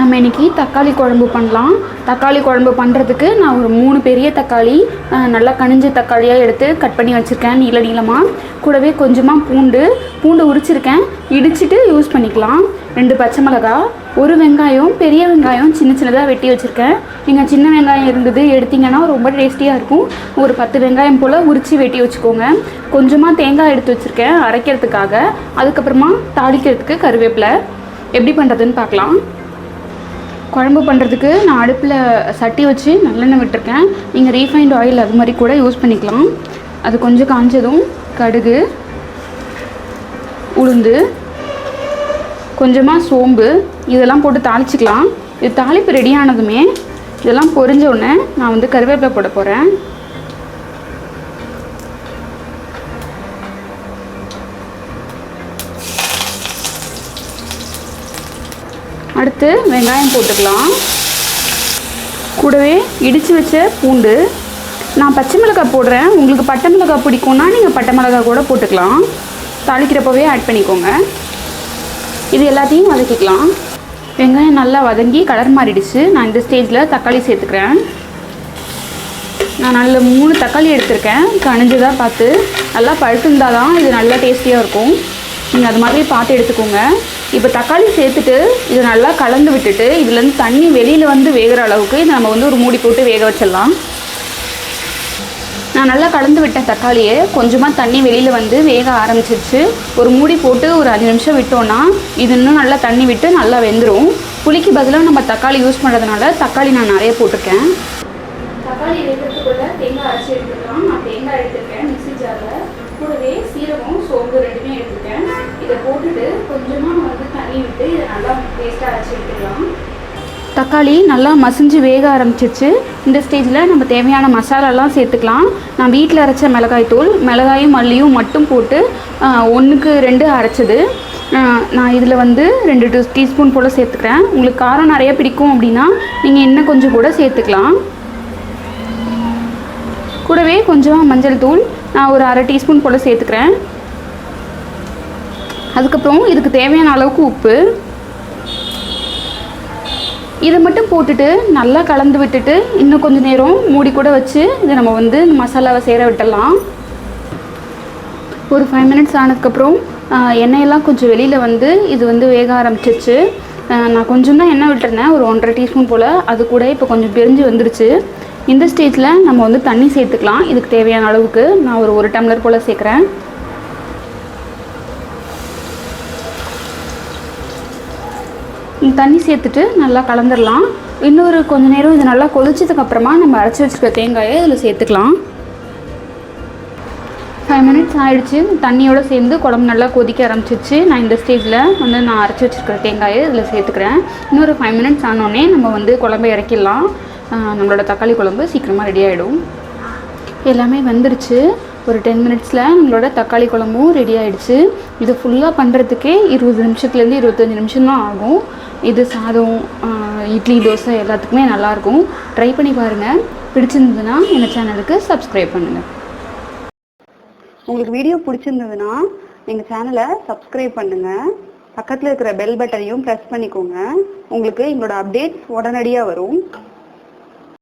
நம்ம இன்றைக்கி தக்காளி குழம்பு பண்ணலாம். தக்காளி குழம்பு பண்ணுறதுக்கு நான் ஒரு 3 பெரிய தக்காளி நல்லா கனிஞ்ச தக்காளியாக எடுத்து கட் பண்ணி வச்சுருக்கேன் நீளமாக. கூடவே கொஞ்சமாக பூண்டு உரிச்சிருக்கேன், இடிச்சிட்டு யூஸ் பண்ணிக்கலாம். 2 பச்சை மிளகா, 1 வெங்காயம், பெரிய வெங்காயம் சின்ன சின்னதாக வெட்டி வச்சுருக்கேன். நீங்கள் சின்ன வெங்காயம் இருந்தது எடுத்திங்கன்னா ரொம்ப டேஸ்டியாக இருக்கும். ஒரு 10 வெங்காயம் போல் உரித்து வெட்டி வச்சுக்கோங்க. கொஞ்சமாக தேங்காய் எடுத்து வச்சுருக்கேன் அரைக்கிறதுக்காக. அதுக்கப்புறமா தாளிக்கிறதுக்கு கருவேப்பிலை. எப்படி பண்ணுறதுன்னு பார்க்கலாம். குழம்பு பண்ணுறதுக்கு நான் அடுப்பில் சட்டி வச்சு நல்லெண்ணெய் விட்டுருக்கேன். நீங்கள் ரீஃபைண்ட் ஆயில் அது மாதிரி கூட யூஸ் பண்ணிக்கலாம். அது கொஞ்சம் காஞ்சதும் கடுகு, உளுந்து, கொஞ்சமாக சோம்பு இதெல்லாம் போட்டு தாளிச்சிக்கலாம். இது தாளிப்பு ரெடியானதுமே இதெல்லாம் பொரிஞ்ச உடனே நான் கருவேப்பிலை போட போகிறேன். அடுத்து வெங்காயம் போட்டுக்கலாம். கூடவே இடித்து வச்ச பூண்டு. நான் பச்சை மிளகாய் போடுறேன், உங்களுக்கு பட்டை மிளகாய் பிடிக்கும்னா நீங்கள் பட்டை மிளகாய் கூட போட்டுக்கலாம். தாளிக்கிறப்பவே ஆட் பண்ணிக்கோங்க. இது எல்லாத்தையும் வதக்கிக்கலாம். வெங்காயம் நல்லா வதங்கி கலர் மாறிடுச்சு. நான் இந்த ஸ்டேஜில் தக்காளி சேர்த்துக்கிறேன். நான் நல்ல 3 தக்காளி எடுத்திருக்கேன். கனிஞ்சதாக பார்த்து நல்லா பழுத்துருந்தால் தான் இது நல்லா டேஸ்டியாக இருக்கும். நீங்கள் அது மாதிரி பார்த்து எடுத்துக்கோங்க. இப்போ தக்காளி சேர்த்துட்டு இதை நல்லா கலந்து விட்டுட்டு இதுலேருந்து தண்ணி வெளியில் வேகிற அளவுக்கு இதை நம்ம ஒரு மூடி போட்டு வேக வச்சிடலாம். நான் நல்லா கலந்து விட்டேன் தக்காளியை. கொஞ்சமாக தண்ணி வெளியில் வேக ஆரம்பிச்சிருச்சு. ஒரு மூடி போட்டு ஒரு 5 நிமிஷம் விட்டோன்னா இது இன்னும் நல்லா தண்ணி விட்டு நல்லா வெந்துடும். புளிக்கு பதிலாக நம்ம தக்காளி யூஸ் பண்ணுறதுனால தக்காளி நான் நிறைய போட்டிருக்கேன். தக்காளி வேகிறதுக்குள்ள தேங்காய் அரைச்சி எடுத்துக்கலாம். நான் தேங்காய் எடுத்துருக்கேன் மிக்ஸி ஜாரில். கூடவே சீரகம், சோம்பு 2மே எடுத்துருக்கேன். இதை போட்டுட்டு கொஞ்சமாக தண்ணி விட்டு இதை நல்லா பேஸ்ட்டாக அரைச்சி எடுத்துக்கலாம். தக்காளி நல்லா மசிஞ்சு வேக ஆரம்பிச்சிருச்சு. இந்த ஸ்டேஜில் நம்ம தேவையான மசாலாலாம் சேர்த்துக்கலாம். நான் வீட்டில் அரைச்ச மிளகாய்த்தூள், மிளகாயும் மல்லியும் மட்டும் போட்டு 1க்கு 2 அரைச்சது. நான் இதில் 2 டீஸ்பூன் போல் சேர்த்துக்கிறேன். உங்களுக்கு காரம் நிறைய பிடிக்கும் அப்படின்னா நீங்கள் இன்னும் கொஞ்சம் கூட சேர்த்துக்கலாம். கூடவே கொஞ்சமாக மஞ்சள் தூள் நான் ஒரு 1/2 டீஸ்பூன் போல் சேர்த்துக்கிறேன். அதுக்கப்புறம் இதுக்கு தேவையான அளவுக்கு உப்பு. இதை மட்டும் போட்டுட்டு நல்லா கலந்து விட்டுட்டு இன்னும் கொஞ்சம் நேரம் மூடி கூட வச்சு இதை நம்ம இந்த மசாலாவை சேர விட்டுடலாம். ஒரு 5 மினிட்ஸ் ஆனதுக்கப்புறம் எண்ணெயெல்லாம் கொஞ்சம் வெளியில் இது வேக ஆரம்பிச்சிருச்சு. நான் கொஞ்சம் தான் எண்ணெய் விட்டுருந்தேன், ஒரு 1/2 டீஸ்பூன் போல். அது கூட இப்போ கொஞ்சம் பிரிஞ்சு வந்துருச்சு. இந்த ஸ்டேஜில் நம்ம தண்ணி சேர்த்துக்கலாம். இதுக்கு தேவையான அளவுக்கு நான் ஒரு 1 டம்ளர் போல் சேர்க்குறேன். தண்ணி சேர்த்துட்டு நல்லா கலந்துடலாம். இன்னொரு கொஞ்சம் நேரம் இது நல்லா கொதிச்சதுக்கப்புறமா நம்ம அரைச்சி வச்சுருக்க தேங்காயை இதில் சேர்த்துக்கலாம். 5 மினிட்ஸ் ஆகிடுச்சு. தண்ணியோடு சேர்ந்து குழம்பு நல்லா கொதிக்க ஆரம்பிச்சிச்சு. நான் இந்த ஸ்டேஜில் நான் அரைச்சி வச்சுருக்கிற தேங்காயை இதில் சேர்த்துக்கிறேன். இன்னொரு 5 மினிட்ஸ் ஆனோடனே நம்ம குழம்பை இறக்கிடலாம். நம்மளோட தக்காளி குழம்பு சீக்கிரமாக ரெடி ஆகிடும். எல்லாமே வந்துருச்சு. ஒரு 10 மினிட்ஸில் நம்மளோட தக்காளி குழம்பும் ரெடி ஆகிடுச்சு. இது ஃபுல்லாக பண்ணுறதுக்கே 20 நிமிஷத்துலேருந்து 25 நிமிஷம் தான் ஆகும். இது சாதம், இட்லி, தோசை எல்லாத்துக்குமே நல்லாயிருக்கும். ட்ரை பண்ணி பாருங்கள். பிடிச்சிருந்ததுன்னா எங்கள் சேனலுக்கு சப்ஸ்கிரைப் பண்ணுங்கள். உங்களுக்கு வீடியோ பிடிச்சிருந்ததுன்னா எங்கள் சேனலை சப்ஸ்கிரைப் பண்ணுங்கள். பக்கத்தில் இருக்கிற பெல் பட்டனையும் ப்ரெஸ் பண்ணிக்கோங்க. உங்களுக்கு எங்களோட அப்டேட்ஸ் உடனடியாக வரும்.